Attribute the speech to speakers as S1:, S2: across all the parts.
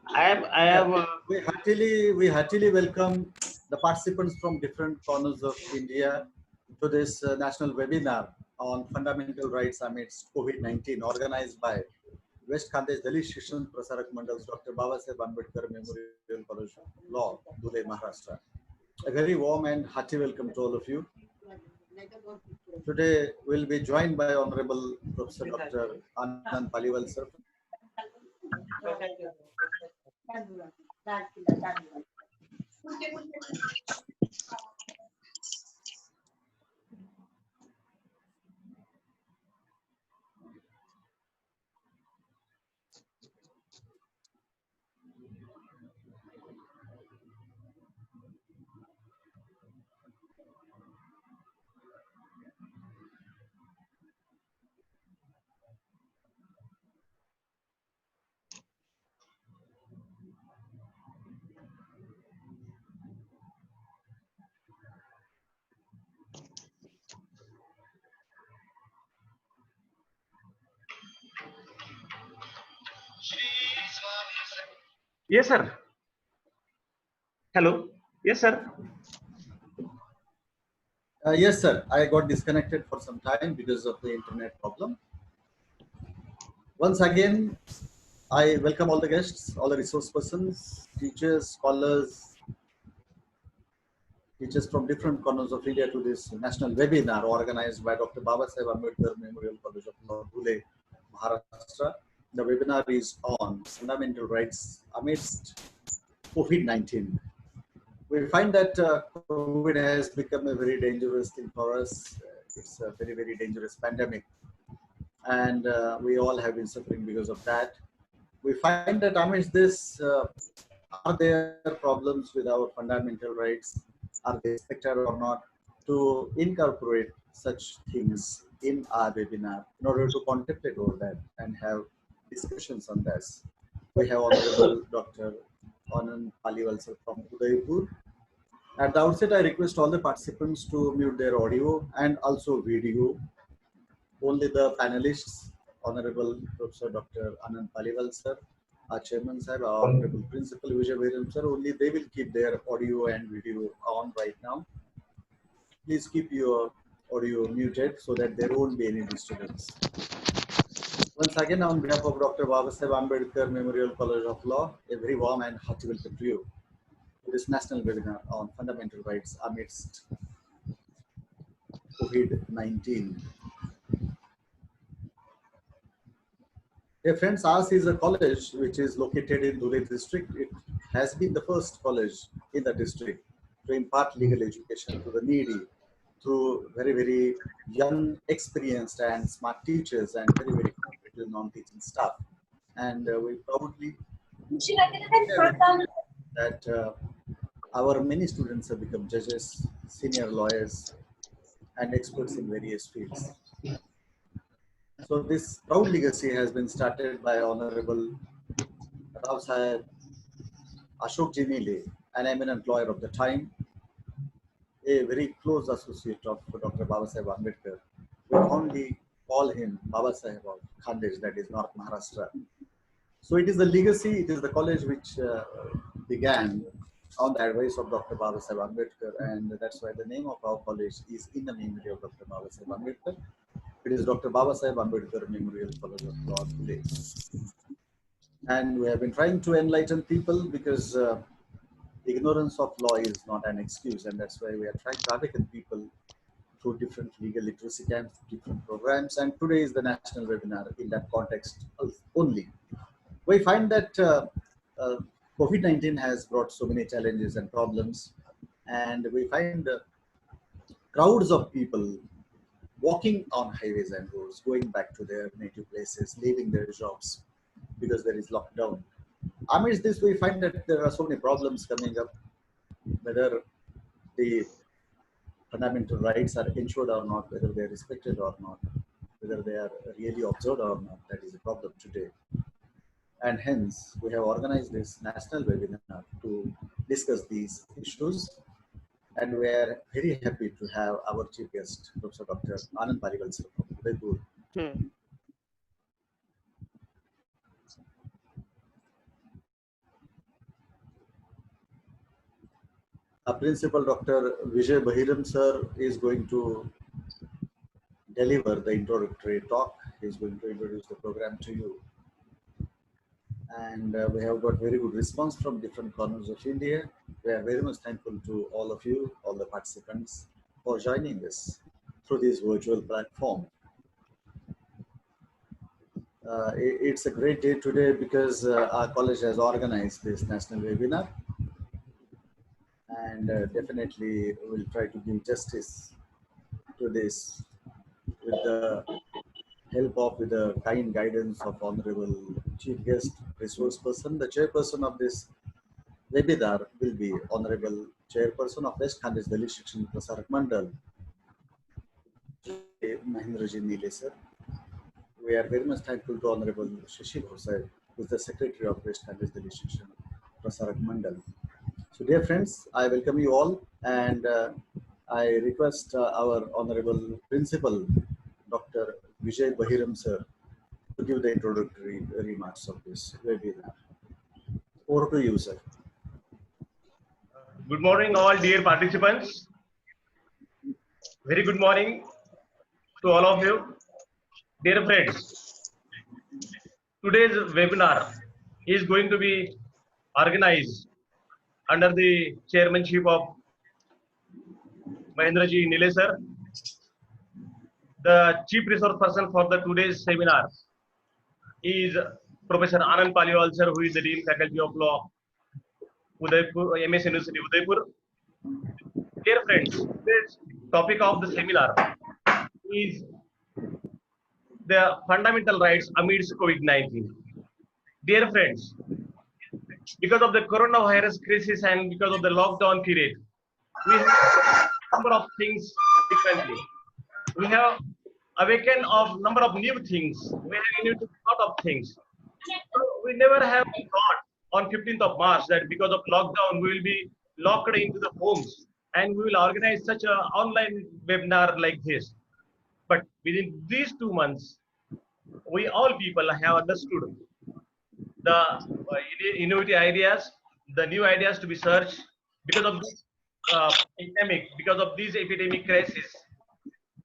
S1: I
S2: Yeah,
S1: have
S2: we heartily welcome the participants from different corners of India to this national webinar on fundamental rights amidst COVID-19, organized by West Khandesh Dalit Shikshan Prasarak Mandal's Dr. Babasaheb Ambedkar Memorial College of Law, Dhule, Maharashtra. A very warm and hearty welcome to all of you. Today we'll be joined by Honorable Professor Dr. Anand Paliwal sir.
S1: Yes, sir. Hello. Yes, sir.
S2: Yes, sir. I got disconnected for some time because of the internet problem. Once again, I welcome all the guests, all the resource persons, teachers, scholars, teachers from different corners of India to this national webinar organized by Dr. Babasaheb Ambedkar Memorial College of Law, Dhule, Maharashtra. The webinar is on fundamental rights amidst COVID-19. We find that COVID has become a very dangerous thing for us. It's a very, very dangerous pandemic. And we all have been suffering because of that. We find that amidst this, are there problems with our fundamental rights? Are they respected or not? To incorporate such things in our webinar in order to contemplate over that and have discussions on this. We have Honorable Dr. Anand Paliwal sir from Udaipur. At the outset, I request all the participants to mute their audio and also video. Only the panelists, Honorable Professor Dr. Anand Paliwal sir, our Chairman sir, our Honorable Principal Vijay Veeram sir, only they will keep their audio and video on right now. Please keep your audio muted so that there won't be any disturbance. Once again, on behalf of Dr. Babasaheb Ambedkar Memorial College of Law, a very warm and hearty welcome to you to this national webinar on fundamental rights amidst COVID-19. Dear friends, ours is a college which is located in Dhule district. It has been the first college in the district to impart legal education to the needy through very, very young, experienced and smart teachers and very, very competent non-teaching staff. And we proudly that our many students have become judges, senior lawyers, and experts in various fields. So this proud legacy has been started by Honorable Babasaheb Ashok Jubilee, an eminent lawyer of the time, a very close associate of Dr. Babasaheb Ambedkar. We only call him Babasaheb of Khandesh, that is North Maharashtra. So it is the legacy, it is the college which began on the advice of Dr. Babasaheb Ambedkar, and that's why the name of our college is in the memory of Dr. Babasaheb Ambedkar. It is Dr. Babasaheb Ambedkar Memorial College of Law, Dhule. And we have been trying to enlighten people because ignorance of law is not an excuse, and that's why we are trying to awaken people through different legal literacy camps, different programs, and today is the national webinar in that context only. We find that COVID-19 has brought so many challenges and problems, and we find crowds of people walking on highways and roads, going back to their native places, leaving their jobs because there is lockdown. Amidst this, we find that there are so many problems coming up, whether the fundamental rights are ensured or not, whether they are respected or not, whether they are really observed or not. That is a problem today. And hence, we have organized this national webinar to discuss these issues. And we are very happy to have our chief guest, Professor Dr. Anand Paliwal sir from Udaipur. Our principal, Dr. Vijay Bahiram sir, is going to deliver the introductory talk. He is going to introduce the program to you. And we have got very good response from different corners of India. We are very much thankful to all of you, all the participants, for joining us through this virtual platform. It's a great day today because our college has organized this national webinar, and definitely we'll try to give justice to this with the help of with the kind guidance of Honorable Chief Guest Resource Person. The chairperson of this webinar will be Honorable Chairperson of West Khandesh Dalit Shikshan Prasarak Mandal, Mahendraji sir. We are very much thankful to Honorable Babasaheb, who is the Secretary of West Khandesh Dalit Shikshan Prasarak Mandal. So dear friends, I welcome you all, and I request our Honorable Principal, Dr. Vijay Bahiram sir, to give the introductory remarks of this webinar. Over to you, sir.
S1: Good morning, all dear participants. Very good morning to all of you. Dear friends, today's webinar is going to be organized under the chairmanship of Mahendraji Dhule sir. The chief resource person for the today's seminar is Professor Anand Paliwal sir, who is the Dean Faculty of Law, Udaipur, MS University, Udaipur. Dear friends, today's topic of the seminar is the fundamental rights amidst COVID-19. Dear friends, because of the coronavirus crisis and because of the lockdown period, we have a number of things differently. We have awakened of number of new things. We have new lot of things. So we never have thought on 15th of March that because of lockdown we will be locked into the homes and we will organize such an online webinar like this. But within these 2 months, we all people have understood the innovative ideas, the new ideas to be searched because of this epidemic, because of this epidemic crisis.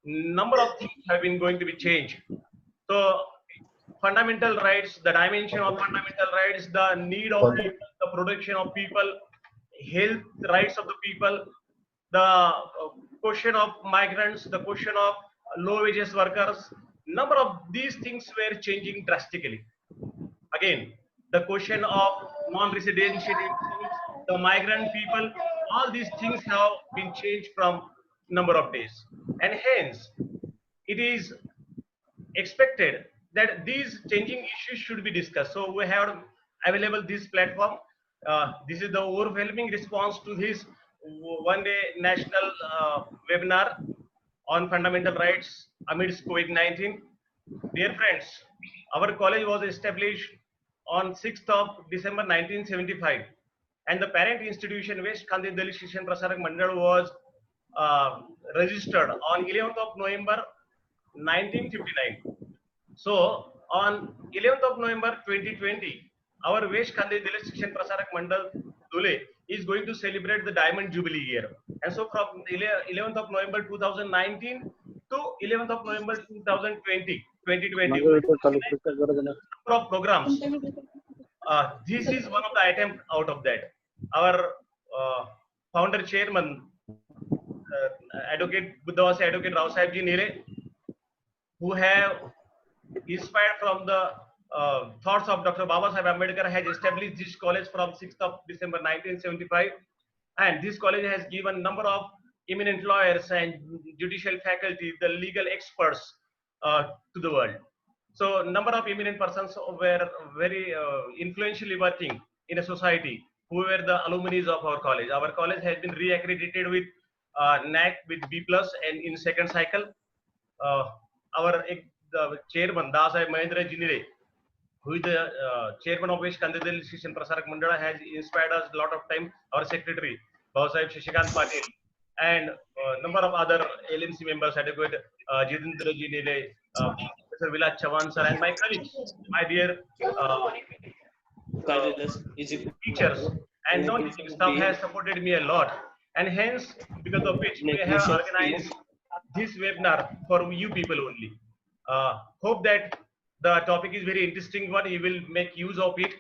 S1: Number of things have been going to be changed. So fundamental rights, the dimension of fundamental rights, the need of people, the protection of people, health rights of the people, the question of migrants, the question of low wages workers, number of these things were changing drastically. Again, the question of non-residential, the migrant people, all these things have been changed from number of days. And hence, it is expected that these changing issues should be discussed. So we have available this platform. This is the overwhelming response to this one-day national webinar on fundamental rights amidst COVID-19. Dear friends, our college was established on 6th of December 1975, and the parent institution West Khandesh Dalit Shikshan Prasarak Mandal was registered on 11th of November 1959. So on 11th of November 2020, our West Khandesh Dalit Shikshan Prasarak Mandal Dhule is going to celebrate the Diamond Jubilee year. And so from 11th of November 2019 to 11th of November 2020, number of programs. This is one of the items out of that. Our founder chairman, Advocate Buddhavasi Advocate Babasaheb Dhule, who have inspired from the thoughts of Dr. Babasaheb Ambedkar, has established this college from 6th of December 1975, and this college has given number of eminent lawyers and judicial faculty, the legal experts to the world. So number of eminent persons were very influentially working in a society who were the alumni of our college. Our college has been re-accredited with NAC with B+ and in second cycle. Our the chairman, Dalit Mahendraji Dhule, who is the chairman of West Khandesh Dalit Shikshan Prasarak Mandal, has inspired us a lot of time. Our secretary, Babasaheb Shikshan Patil, and number of other LMC members, Advocate Jidendraji Dhule, Professor Vilas Chavan sir, and my colleagues, my dear teachers and non-teaching staff has supported me a lot. and hence because of which we have organized this webinar for you people only. Hope that the topic is very interesting one. You will make use of it.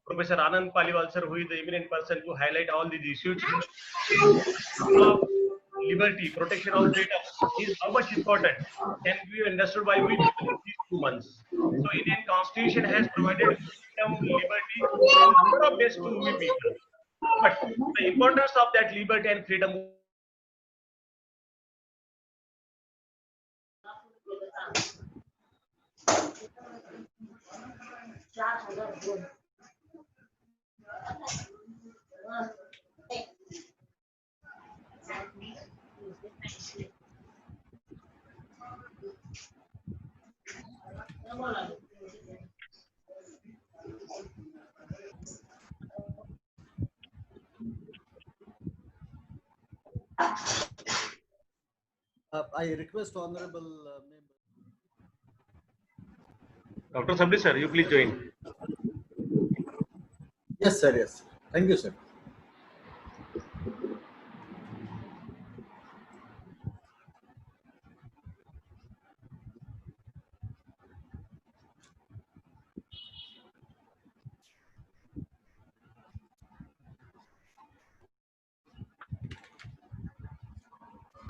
S1: Professor Anand Paliwal sir, who is the eminent person to highlight all these issues of liberty, protection of freedom is how much important can be understood by we people in these 2 months. So Indian Constitution has provided freedom, liberty, and number of days to we people. But the importance of that liberty and freedom
S2: I request honorable member.
S1: Dr. Sabri sir, you please join.
S2: Yes, sir. Yes. Thank you, sir.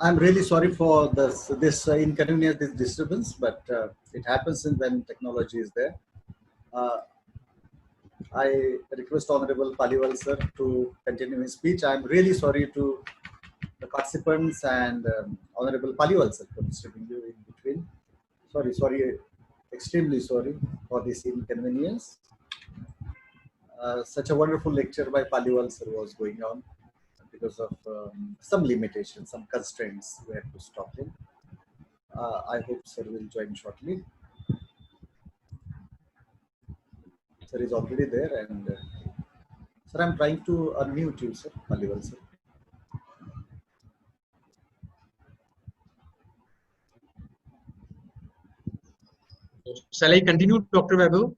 S2: I'm really sorry for this inconvenience, this disturbance, but it happens when technology is there. I request Honorable Paliwal sir to continue his speech. I'm really sorry to the participants and Honorable Paliwal sir for disturbing you in between. Sorry, extremely sorry for this inconvenience. Such a wonderful lecture by Paliwal sir was going on because of some limitations, some constraints we had to stop him. I hope sir will join shortly. Sir is already there, and sir, I'm trying to unmute you, sir, Paliwal sir.
S3: Shall I continue, Dr. Vaibhav?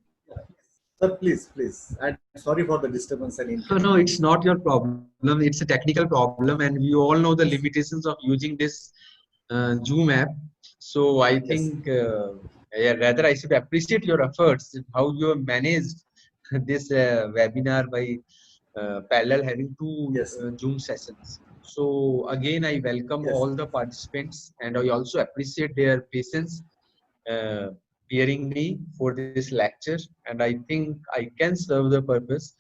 S2: Sir, please. And sorry for the disturbance and inconvenience.
S3: No, it's not your problem. It's a technical problem, and we all know the limitations of using this Zoom app. So I think, rather I should appreciate your efforts, how you have managed this webinar by parallel having two Zoom sessions. So again, I welcome all the participants, and I also appreciate their patience hearing me for this lecture, and I think I can serve the purpose.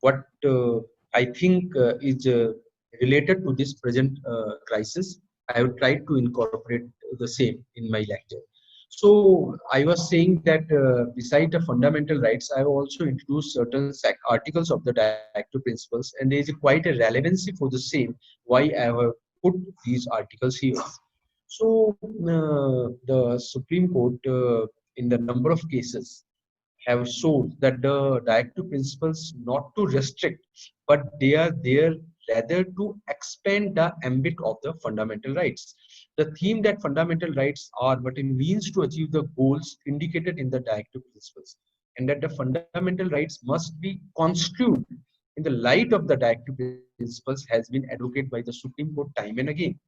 S3: What I think is related to this present crisis, I would try to incorporate the same in my lecture. So I was saying that beside the fundamental rights, I have also introduced certain articles of the directive principles, and there is quite a relevancy for the same, why I have put these articles here. So the Supreme Court, in the number of cases, have shown that the directive principles not to restrict, but they are there rather to expand the ambit of the fundamental rights. The theme that fundamental rights are but a means to achieve the goals indicated in the directive principles, and that the fundamental rights must be construed in the light of the directive principles has been advocated by the Supreme Court time and again.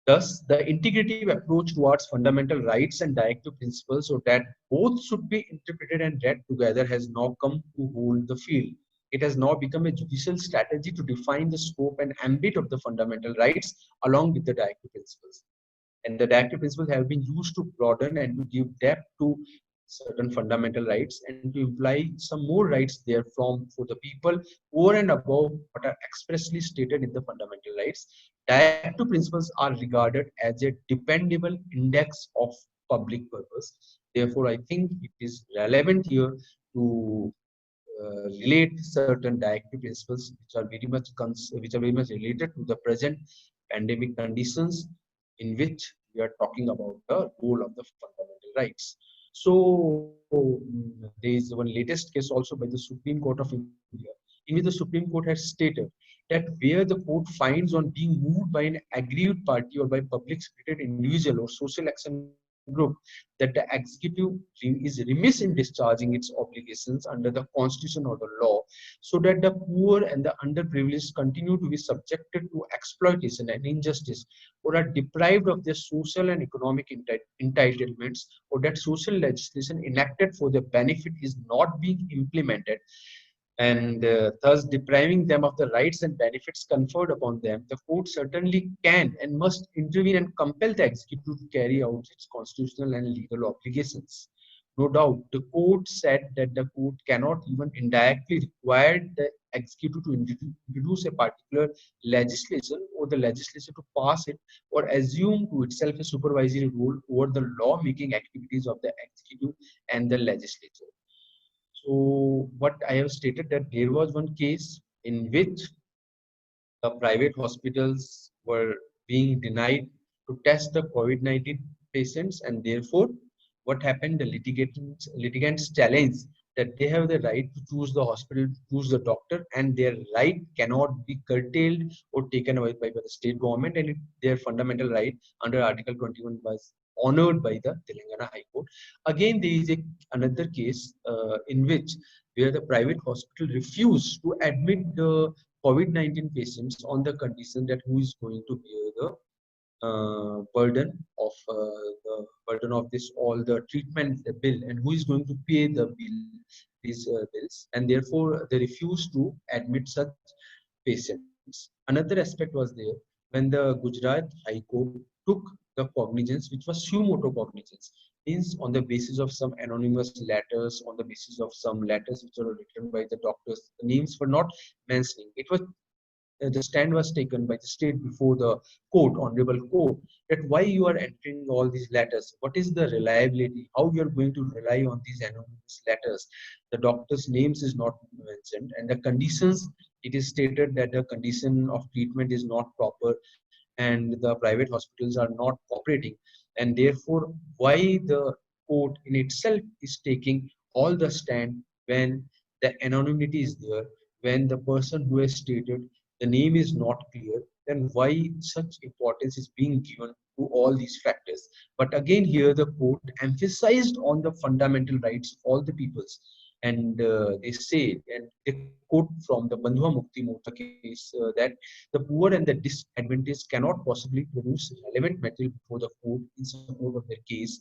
S3: Thus, the integrative approach towards fundamental rights and directive principles, so that both should be interpreted and read together, has now come to hold the field. It has now become a judicial strategy to define the scope and ambit of the fundamental rights along with the directive principles. And the directive principles have been used to broaden and to give depth to certain fundamental rights and to imply some more rights therefrom for the people over and above what are expressly stated in the fundamental rights. Directive principles are regarded as a dependable index of public purpose. Therefore, I think it is relevant here to relate certain directive principles which are very much related to the present pandemic conditions in which we are talking about the role of the fundamental rights. So there is one latest case also by the Supreme Court of India, in which the Supreme Court has stated that where the court finds on being moved by an aggrieved party or by public spirited individual or social action group that the executive is remiss in discharging its obligations under the constitution or the law, so that the poor and the underprivileged continue to be subjected to exploitation and injustice, or are deprived of their social and economic entitlements, or that social legislation enacted for their benefit is not being implemented, and thus depriving them of the rights and benefits conferred upon them, the court certainly can and must intervene and compel the executive to carry out its constitutional and legal obligations. No doubt, the court said that the court cannot even indirectly require the executive to introduce a particular legislation or the legislature to pass it, or assume to itself a supervisory role over the law-making activities of the executive and the legislature. So what I have stated, that there was one case in which the private hospitals were being denied to test the COVID-19 patients, and therefore what happened, the litigants challenged that they have the right to choose the hospital, choose the doctor, and their right cannot be curtailed or taken away by the state government, and their fundamental right under Article 21 was honored by the Telangana High Court. Again, there is another case in which where the private hospital refused to admit the COVID-19 patients on the condition that who is going to bear the burden of this all the treatment the bill, and who is going to pay the bill, these bills, and therefore they refused to admit such patients. Another aspect was there when the Gujarat High Court took the cognizance, which was suo motu cognizance, means on the basis of some anonymous letters, on the basis of some letters which were written by the doctors, the names were not mentioning. It was the stand was taken by the state before the court, honorable court, that why you are entering all these letters, what is the reliability, how you are going to rely on these anonymous letters. The doctor's names is not mentioned, and the conditions, it is stated that the condition of treatment is not proper, and the private hospitals are not cooperating, and therefore why the court in itself is taking all the stand when the anonymity is there, when the person who has stated the name is not clear, then why such importance is being given to all these factors. But again, here the court emphasized on the fundamental rights of all the peoples, and they say, and they quote from the Bandhua Mukti Morcha case, that the poor and the disadvantaged cannot possibly produce relevant material before the court in support of their case,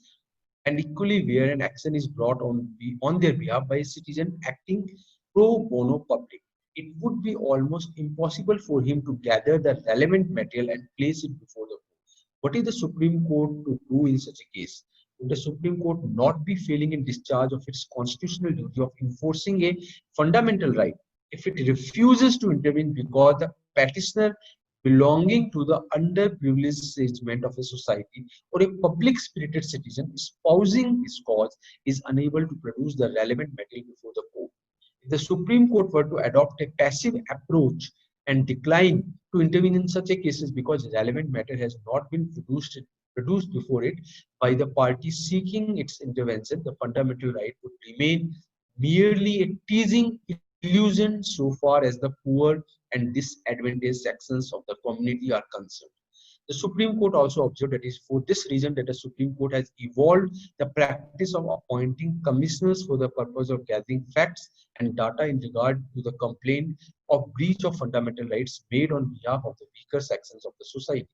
S3: and equally where an action is brought on their behalf by a citizen acting pro bono public, it would be almost impossible for him to gather the relevant material and place it before the court. What is the Supreme Court to do in such a case? Would the Supreme Court not be failing in discharge of its constitutional duty of enforcing a fundamental right if it refuses to intervene because the petitioner belonging to the underprivileged segment of a society or a public spirited citizen espousing his cause is unable to produce the relevant material before the court? If the Supreme Court were to adopt a passive approach and decline to intervene in such a cases because relevant matter has not been produced before it by the party seeking its intervention, the fundamental right would remain merely a teasing illusion so far as the poor and disadvantaged sections of the community are concerned. The Supreme Court also observed that it is for this reason that the Supreme Court has evolved the practice of appointing commissioners for the purpose of gathering facts and data in regard to the complaint of breach of fundamental rights made on behalf of the weaker sections of the society.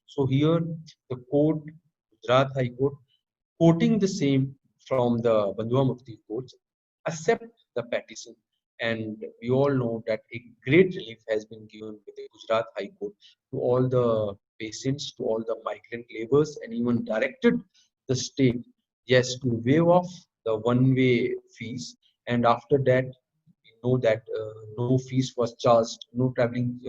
S3: So here the court, Gujarat High Court, quoting the same from the Bandhua Mukti courts, accept the petition, and we all know that a great relief has been given with the Gujarat High Court to all the patients, to all the migrant laborers, and even directed the state, yes, to waive off the one-way fees, and after that we know that no fees was charged, no traveling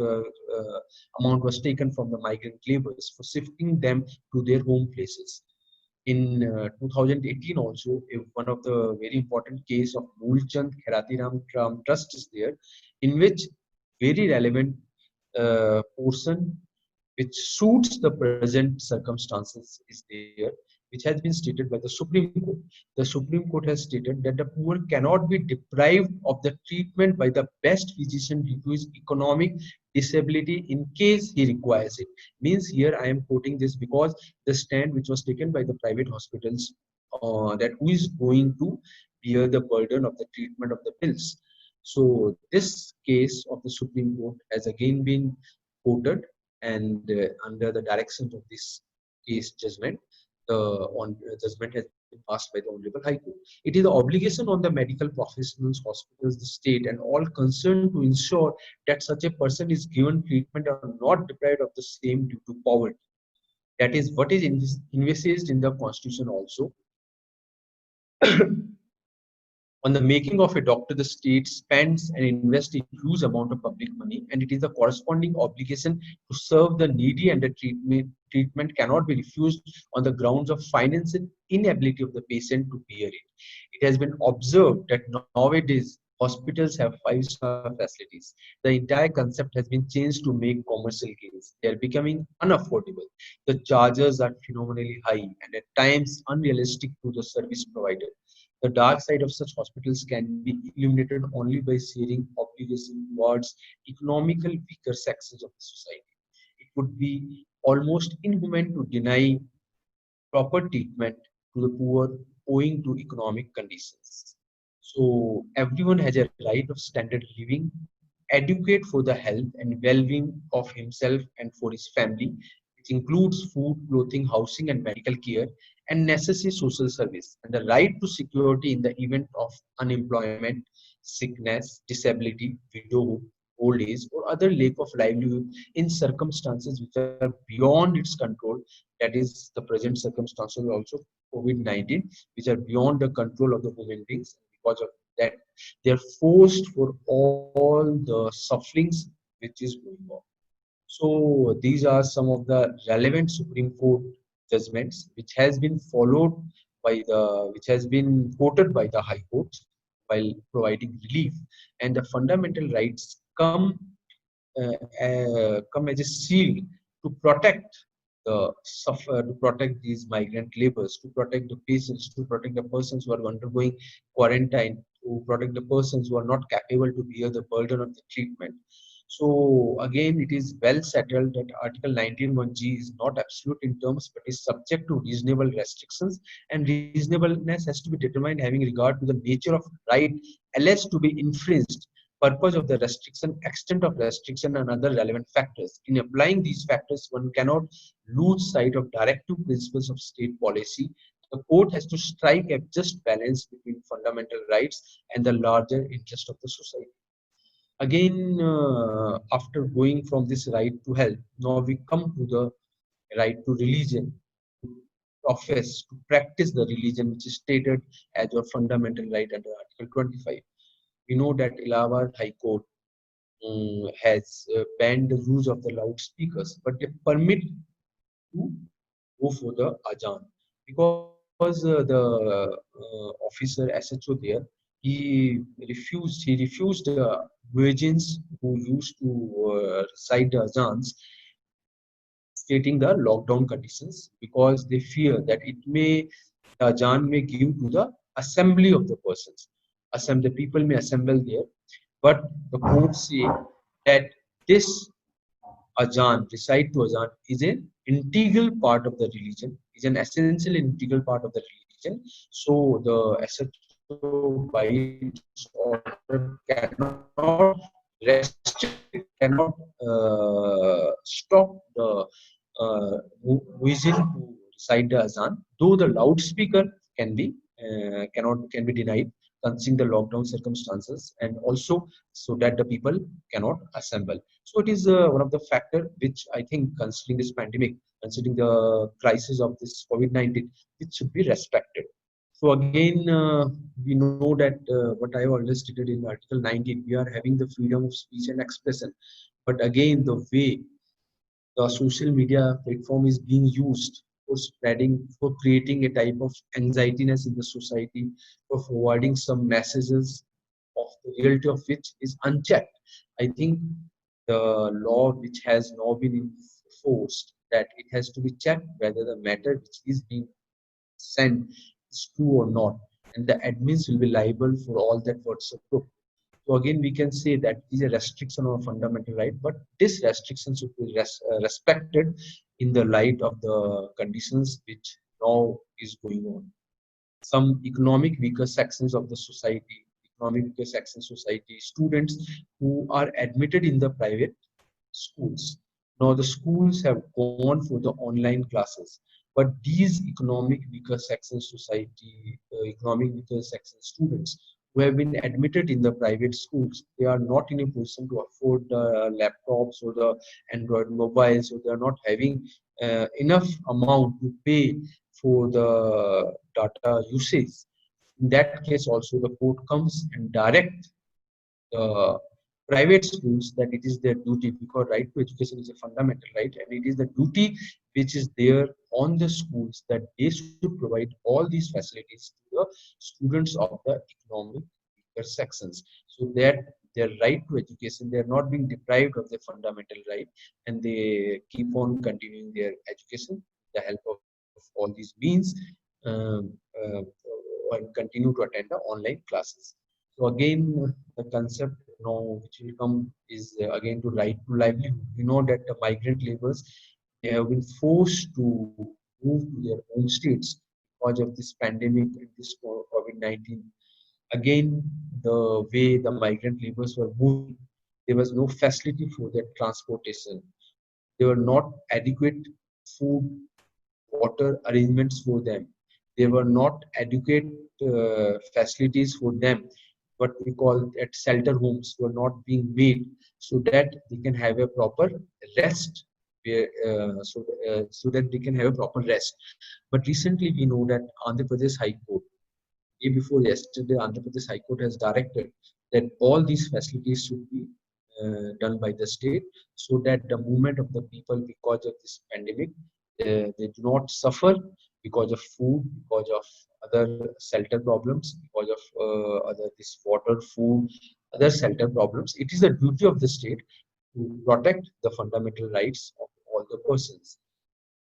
S3: amount was taken from the migrant laborers for shifting them to their home places. In 2018 also, one of the very important case of Moolchand Kheratiram Trust is there, in which very relevant portion which suits the present circumstances is there, which has been stated by the Supreme Court. The Supreme Court has stated that the poor cannot be deprived of the treatment by the best physician due to his economic disability in case he requires it. Means here I am quoting this because the stand which was taken by the private hospitals, that who is going to bear the burden of the treatment of the bills. So this case of the Supreme Court has again been quoted, and under the directions of this case judgment, the judgment has been passed by the Honorable High Court. It is the obligation on the medical professionals, hospitals, the state, and all concerned to ensure that such a person is given treatment or not deprived of the same due to poverty. That is what is envisaged in the Constitution also. On the making of a doctor, the state spends and invests a huge amount of public money, and it is the corresponding obligation to serve the needy, and the treatment cannot be refused on the grounds of financial inability of the patient to bear it. It has been observed that nowadays hospitals have 5-star facilities. The entire concept has been changed to make commercial gains. They are becoming unaffordable. The charges are phenomenally high and at times unrealistic to the service provider. The dark side of such hospitals can be illuminated only by sharing obligation towards economical weaker sections of the society. It would be almost inhuman to deny proper treatment to the poor owing to economic conditions. So everyone has a right of standard living, adequate for the health and well-being of himself and for his family, which includes food, clothing, housing, and medical care, and necessary social service, and the right to security in the event of unemployment, sickness, disability, widowhood, old age, or other lack of livelihood in circumstances which are beyond its control. That is the present circumstances also COVID-19, which are beyond the control of the human beings. Because of that, they are forced for all the sufferings which is going on. So these are some of the relevant Supreme Court judgments which has been followed by the, which has been quoted by the High Court while providing relief, and the fundamental rights come as a shield to protect to protect these migrant laborers, to protect the patients, to protect the persons who are undergoing quarantine, to protect the persons who are not capable to bear the burden of the treatment. So again, it is well settled that Article 19(1)(g) is not absolute in terms, but is subject to reasonable restrictions, and reasonableness has to be determined having regard to the nature of right alleged to be infringed, purpose of the restriction, extent of restriction, and other relevant factors. In applying these factors, one cannot lose sight of directive principles of state policy. The court has to strike a just balance between fundamental rights and the larger interest of the society. Again, after going from this right to health, now we come to the right to religion, to profess, to practice the religion which is stated as your fundamental right under Article 25. We know that Allahabad High Court has banned the use of the loudspeakers, but they permit to go for the Ajahn, because the officer SHO there, he refused muezzins who used to recite the Ajahns, stating the lockdown conditions, because they fear that the Ajahn may give to the assembly of the persons. The people may assemble there, but the court say that this Ajahn, recite to Ajahn, is an integral part of the religion, is an essential integral part of the religion. So the SHO by its order cannot restrict, cannot stop the muezzin to recite the Ajahn, though the loudspeaker can be can be denied considering the lockdown circumstances, and also so that the people cannot assemble. So it is one of the factor which I think, considering this pandemic, considering the crisis of this COVID-19, it should be respected. So again, we know that what I have already stated in Article 19, we are having the freedom of speech and expression. But again, the way the social media platform is being used for spreading, for creating a type of anxietiness in the society, for forwarding some messages of the reality of which is unchecked. I think the law which has now been enforced, that it has to be checked whether the matter which is being sent is true or not, and the admins will be liable for all that WhatsApp group. So again, we can say that is a restriction of fundamental right, but this restriction should be respected in the light of the conditions which now is going on. Some economic weaker sections of the society, students who are admitted in the private schools. Now the schools have gone for the online classes, but these economic weaker section students who have been admitted in the private schools, they are not in a position to afford the laptops or the Android mobiles, so they are not having enough amount to pay for the data usage. In that case, also the court comes and direct the private schools that it is their duty, because right to education is a fundamental right, and it is the duty which is there on the schools that they should provide all these facilities to the students of the economic weaker sections, so that their right to education, they are not being deprived of their fundamental right, and they keep on continuing their education with the help of all these means, um, uh, and continue to attend the online classes. So again, the concept now which will come is again to right to livelihood. We know that the migrant laborers, they have been forced to move to their home states because of this pandemic and this COVID-19. Again, the way the migrant laborers were moving, there was no facility for their transportation. There were not adequate food, water arrangements for them. There were not adequate facilities for them. What we call at shelter homes were not being made so that they can have a proper rest. So that they can have a proper rest. But recently we know that Andhra Pradesh High Court, day before yesterday, Andhra Pradesh High Court has directed that all these facilities should be done by the state, so that the movement of the people because of this pandemic, they do not suffer because of food, because of other shelter problems, because of other this water, food, other shelter problems. It is the duty of the state to protect the fundamental rights of all the persons.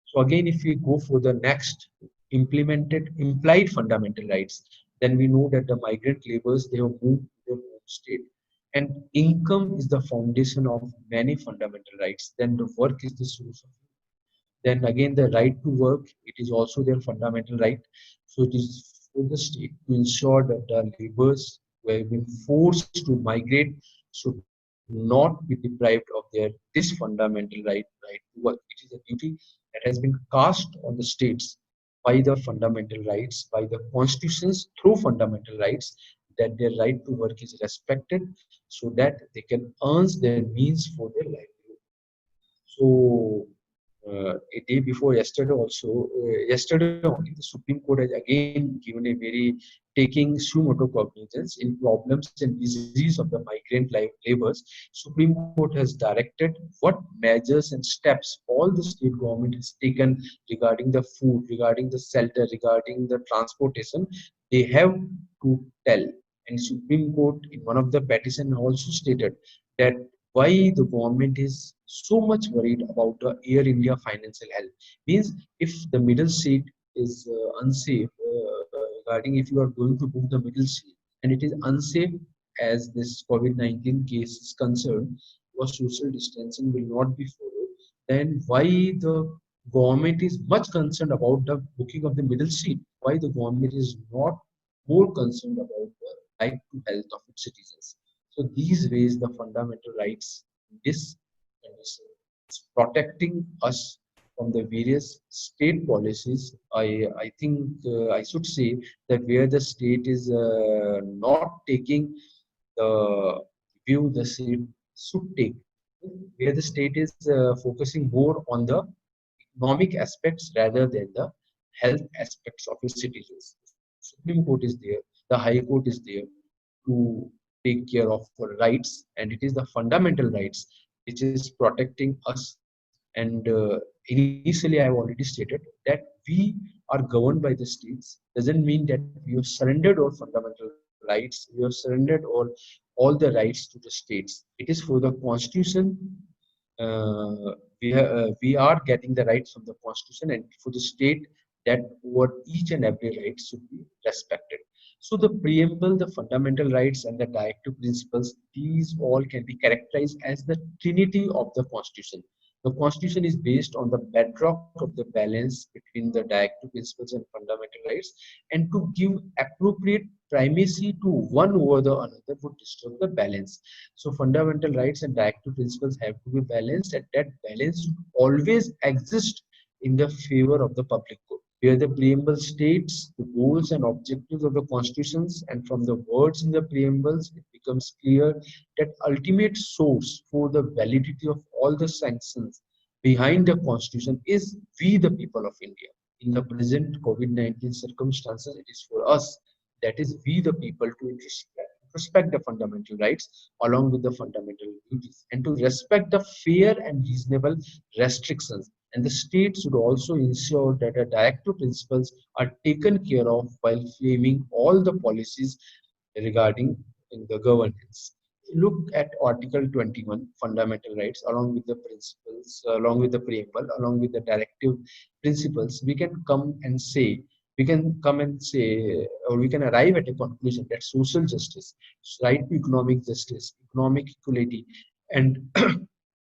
S3: So again, if we go for the next implemented implied fundamental rights, then we know that the migrant laborers, they have moved to their home state. And income is the foundation of many fundamental rights. Then the work is the source of it. Then again, the right to work, it is also their fundamental right. So it is for the state to ensure that the laborers who have been forced to migrate should not be deprived of their this fundamental right to work. It is a duty that has been cast on the states by the fundamental rights, by the constitutions through fundamental rights, that their right to work is respected so that they can earn their means for their livelihood. So a day before yesterday also, yesterday only, the Supreme Court has again given a very taking suo motu cognizance in problems and disease of the migrant laborers. Supreme Court has directed what measures and steps all the state government has taken regarding the food, regarding the shelter, regarding the transportation. They have to tell. And Supreme Court in one of the petition also stated that why the government is so much worried about the Air India financial health. Means if the middle seat is unsafe, regarding if you are going to book the middle seat and it is unsafe as this COVID-19 case is concerned, or social distancing will not be followed, then why the government is much concerned about the booking of the middle seat? Why the government is not more concerned about the right to health of its citizens? So these ways the fundamental rights in this condition is protecting us from the various state policies. I think I should say that where the state is not taking the view the state should take, where the state is focusing more on the economic aspects rather than the health aspects of its citizens. Supreme Court is there, the High Court is there to take care of our rights, and it is the fundamental rights which is protecting us. And initially, I have already stated that we are governed by the states. Doesn't mean that we have surrendered our fundamental rights. We have surrendered all the rights to the states. It is for the Constitution. We are getting the rights from the Constitution, and for the state, that over each and every right should be respected. So the preamble, the fundamental rights, and the directive principles, these all can be characterized as the trinity of the Constitution. The Constitution is based on the bedrock of the balance between the directive principles and fundamental rights, and to give appropriate primacy to one over the another would disturb the balance. So fundamental rights and directive principles have to be balanced, and that balance should always exist in the favor of the public good. Where the preamble states the goals and objectives of the constitutions, and from the words in the preambles, it becomes clear that ultimate source for the validity of all the sanctions behind the constitution is we, the people of India. In the present COVID-19 circumstances, it is for us, that is we, the people, to respect the fundamental rights along with the fundamental duties, and to respect the fair and reasonable restrictions. And the state should also ensure that the directive principles are taken care of while framing all the policies regarding in the governance. Look at Article 21, fundamental rights, along with the principles, along with the preamble, along with the directive principles. We can come and say, or we can arrive at a conclusion that social justice, right to economic justice, economic equality, and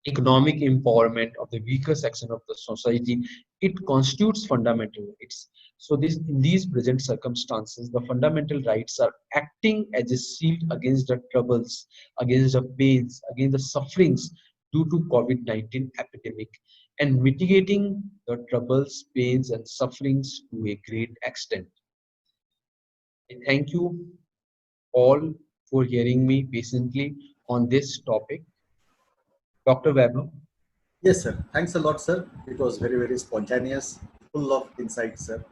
S3: economic empowerment of the weaker section of the society, it constitutes fundamental rights. So in these present circumstances, the fundamental rights are acting as a shield against the troubles, against the pains, against the sufferings due to COVID-19 epidemic, and mitigating the troubles, pains, and sufferings to a great extent. I thank you all for hearing me patiently on this topic. Dr. Weber.
S2: Yes, sir. Thanks a lot, sir. It was very, very spontaneous, full of insight, sir.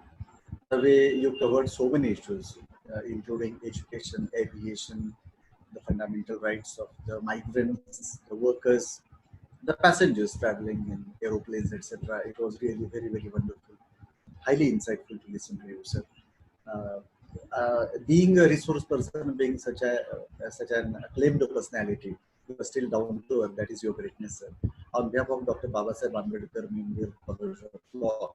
S2: The way you covered so many issues, including education, aviation, the fundamental rights of the migrants, the workers, the passengers traveling in aeroplanes, etc. It was really very, very wonderful. Highly insightful to listen to you, sir. Being a resource person, being such an acclaimed personality, you are still down to earth. That is your greatness, sir. On behalf of Dr. Babasaheb Ambedkar Memorial College of Law,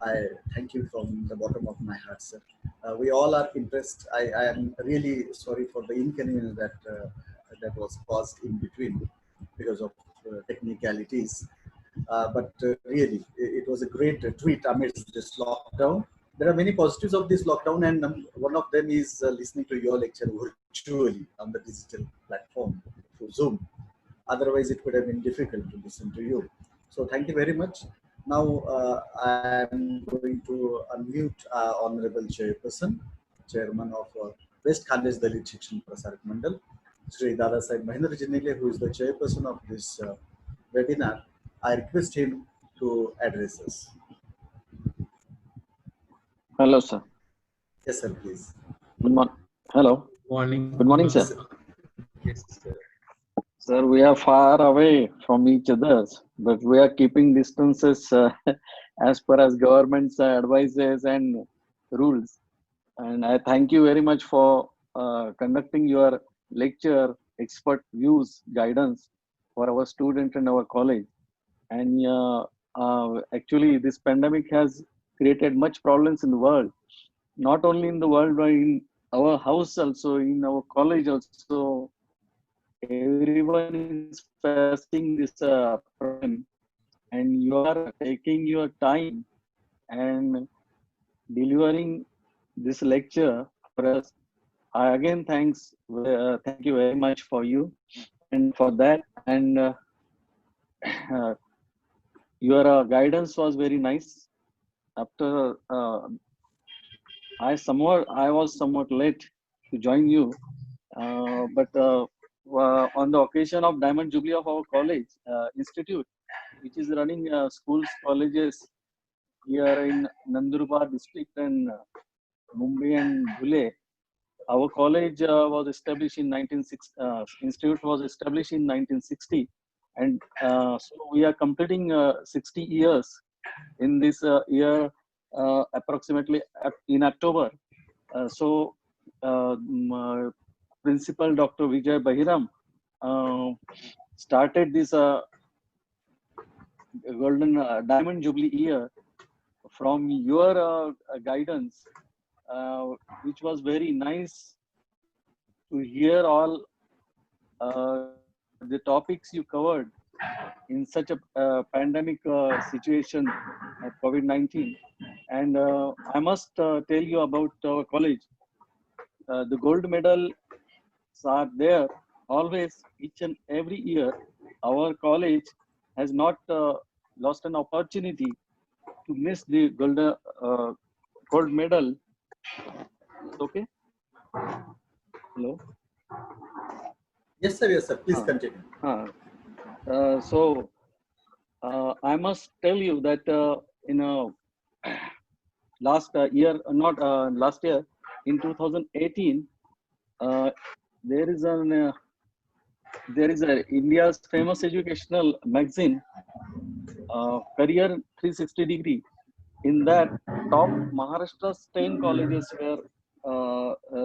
S2: I thank you from the bottom of my heart, sir. We all are impressed. I am really sorry for the inconvenience that was caused in between because of technicalities. But really, it was a great treat amidst this lockdown. There are many positives of this lockdown, and one of them is listening to your lecture virtually on the digital platform through Zoom. Otherwise, it would have been difficult to listen to you. So, thank you very much. Now, I am going to unmute Honorable Chairperson, Chairman of West Khandesh Dalit Shikshan Prasarak Mandal, Sri Dadasaheb Mahendra Jinile, who is the chairperson of this webinar. I request him to address us.
S4: Hello, sir.
S2: Yes, sir, please.
S4: Good morning. Hello.
S3: Morning.
S4: Good morning, sir.
S3: Yes, sir.
S4: Sir, we are far away from each other, but we are keeping distances as per as government's advices and rules. And I thank you very much for conducting your lecture, expert views, guidance for our students and our college. And actually, this pandemic has created much problems in the world, not only in the world, but in our house also, in our college also. Everyone is facing this problem, and you are taking your time and delivering this lecture for us. I again thank you very much for you and for that. And your guidance was very nice. After I was somewhat late to join you, but on the occasion of Diamond Jubilee of our college institute, which is running schools, colleges here in Nandurbar district and Mumbai and Dhule. Our college was established in 1960. Institute was established in 1960, and so we are completing 60 years in this year, approximately in October. So Principal Dr. Vijay Bahiram started this golden diamond jubilee year from your guidance, which was very nice to hear all the topics you covered in such a pandemic situation of COVID-19. And I must tell you about our college. The gold medals are there always, each and every year. Our college has not lost an opportunity to miss the gold medal. Okay. Hello.
S2: Yes, sir. Yes, sir. Please continue.
S4: So I must tell you that in last year, not last year, in 2018, there is a India's famous educational magazine, Career 360 Degree. In that, top Maharashtra's 10 colleges were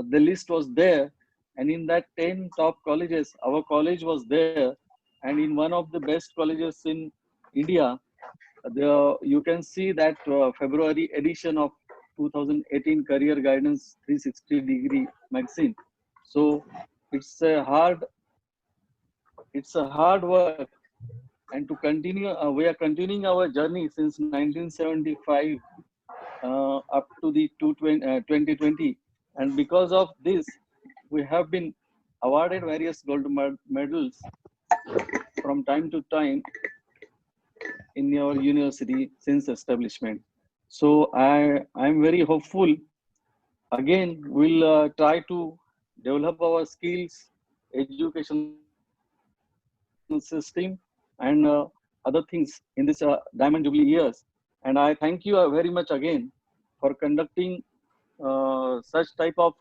S4: the list was there, and in that 10 top colleges, our college was there, and in one of the best colleges in India. You can see that February edition of 2018 Career Guidance 360 Degree magazine. So it's a hard work, and to continue, we are continuing our journey since 1975 up to the 2020, and because of this, we have been awarded various gold medals from time to time in your university since establishment. So I'm very hopeful. Again, we'll try to develop our skills, education system, and other things in this Diamond Jubilee years. And I thank you very much again for conducting such type of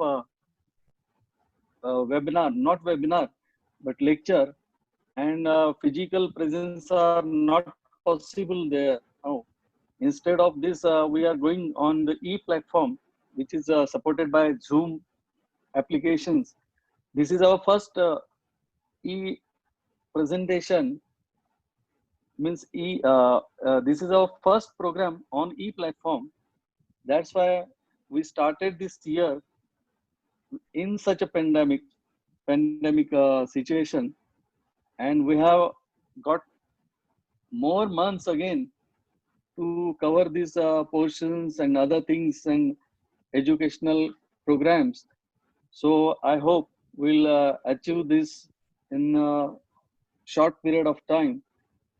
S4: webinar, not webinar, but lecture. And physical presence are not possible there now. Instead of this, we are going on the e-platform, which is supported by Zoom applications. This is our first e-presentation, means this is our first program on e-platform. That's why we started this year in such a pandemic situation, and we have got more months again to cover these portions and other things and educational programs. So I hope we'll achieve this in a short period of time,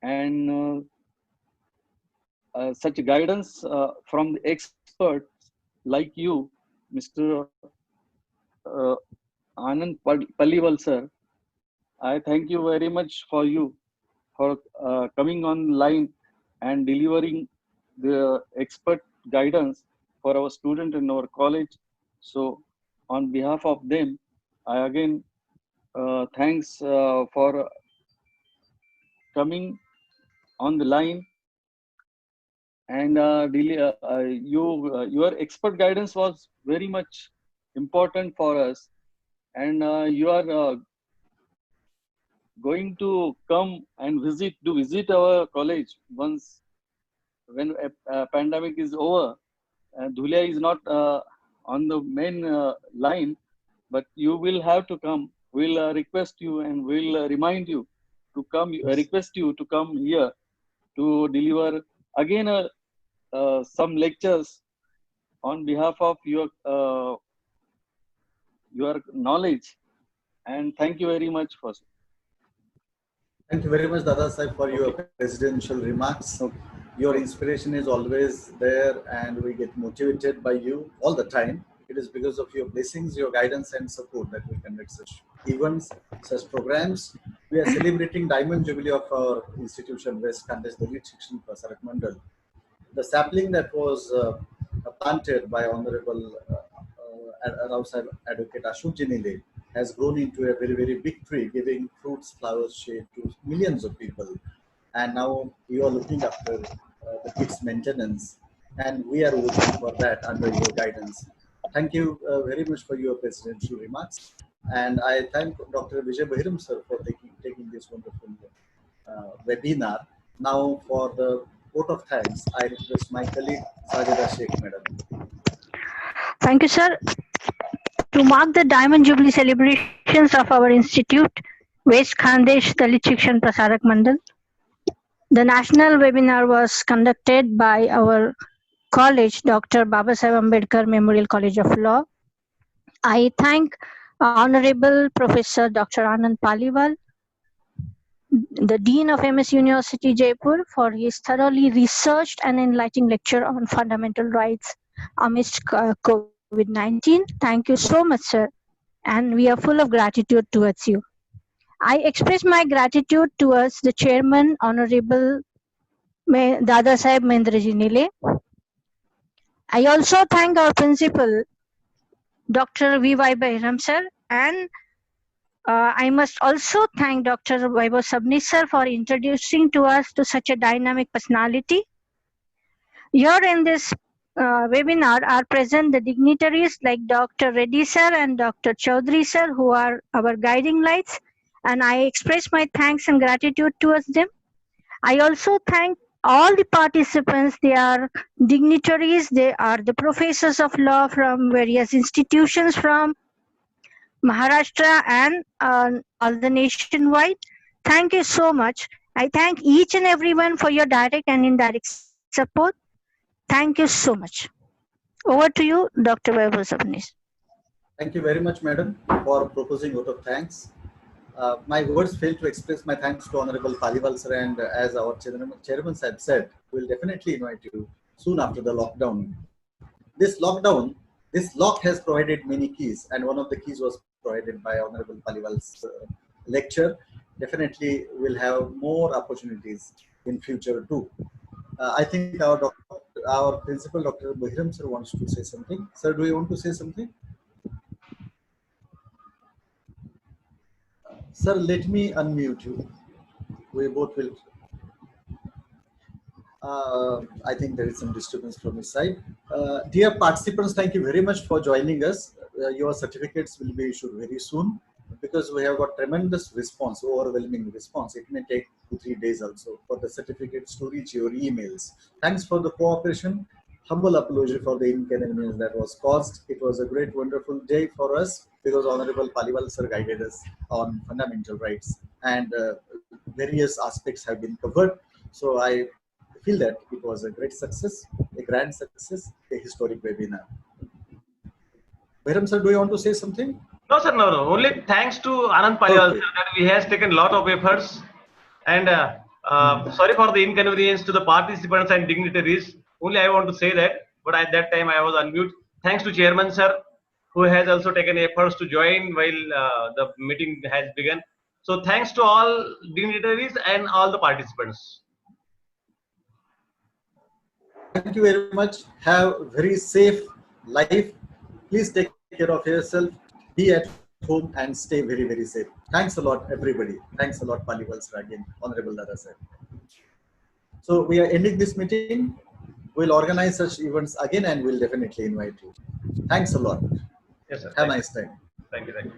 S4: and such guidance from the experts like you, Mr. Anand Paliwal sir. I thank you very much for you for coming online and delivering the expert guidance for our student in our college. So on behalf of them, I again thanks for coming on the line, and your expert guidance was very much important for us, and you are going to come and visit our college once when a pandemic is over. Dhule is not on the main line, but you will have to come. We'll request you and we'll remind you to come. Request you to come here to deliver again some lectures on behalf of your knowledge. And thank you very much for.
S2: Thank you very much, Babasaheb, for your presidential remarks. Your inspiration is always there, and we get motivated by you all the time. It is because of your blessings, your guidance, and support that we conduct such events, such programs. We are celebrating Diamond Jubilee of our institution, West Khandesh, Dalit, Shikshan, Prasarak, Mandal. The sapling that was planted by Honorable Advocate Ashok Jinile has grown into a very, very big tree, giving fruits, flowers, shade to millions of people. And now you are looking after the kids' maintenance, and we are working for that under your guidance. Thank you very much for your presidential remarks. And I thank Dr. Vijay Bahiram sir for taking this wonderful webinar. Now for the vote of thanks, I request my colleague Sajida Sheikh, madam.
S5: Thank you, sir. To mark the Diamond Jubilee celebrations of our institute, West Khandesh, Dalit, Shikshan, Prasarak, Mandal, the national webinar was conducted by our college, Dr. Babasaheb Ambedkar Memorial College of Law. I thank Honorable Professor Dr. Anand Paliwal, the Dean of MS University, Jaipur, for his thoroughly researched and enlightening lecture on fundamental rights amidst COVID-19. Thank you so much, sir. And we are full of gratitude towards you. I express my gratitude towards the chairman, Honorable Dadasaheb Mendraji Nile. I also thank our principal, Dr. V.Y. Behram sir, and I must also thank Dr. Vaibhav Sabnis sir for introducing to us to such a dynamic personality. Here in this webinar are present the dignitaries like Dr. Reddy sir and Dr. Chaudhary sir, who are our guiding lights, and I express my thanks and gratitude towards them. I also thank all the participants. They are dignitaries, they are the professors of law from various institutions from Maharashtra and all the nationwide. Thank you so much. I thank each and everyone for your direct and indirect support. Thank you so much. Over to you, Dr. Vaibhav Sabnis.
S2: Thank you very much, madam, for proposing vote of thanks. My words fail to express my thanks to Honorable Paliwal sir, and as our chairman had said, we will definitely invite you soon after the lockdown. This lock has provided many keys, and one of the keys was provided by Honorable Paliwal's lecture. Definitely we'll have more opportunities in future too. I think our principal, Dr. Behram sir, wants to say something. Sir, do you want to say something? Sir, let me unmute you. We both will. I think there is some disturbance from his side. Dear participants, thank you very much for joining us. Your certificates will be issued very soon because we have got tremendous response, overwhelming response. It may take 2-3 days also for the certificates to reach your emails. Thanks for the cooperation. Humble apology for the inconvenience that was caused. It was a great, wonderful day for us because Honorable Paliwal sir guided us on fundamental rights and various aspects have been covered. So I feel that it was a great success, a grand success, a historic webinar. Behram sir, do you want to say something?
S1: No, sir, no. Only thanks to Anand Paliwal
S2: Okay.
S1: sir that he has taken a lot of efforts. And sorry for the inconvenience to the participants and dignitaries. Only I want to say that. But at that time I was on mute. Thanks to Chairman sir, who has also taken efforts to join while the meeting has begun. So thanks to all dignitaries and all the participants.
S2: Thank you very much. Have very safe life. Please take care of yourself. Be at home and stay very, very safe. Thanks a lot, everybody. Thanks a lot, Paliwal sir, again, Honorable Dada sir. So we are ending this meeting. We'll organize such events again and we'll definitely invite you. Thanks a lot.
S1: Yes, sir.
S2: Have a nice time.
S1: Thank you. Thank you.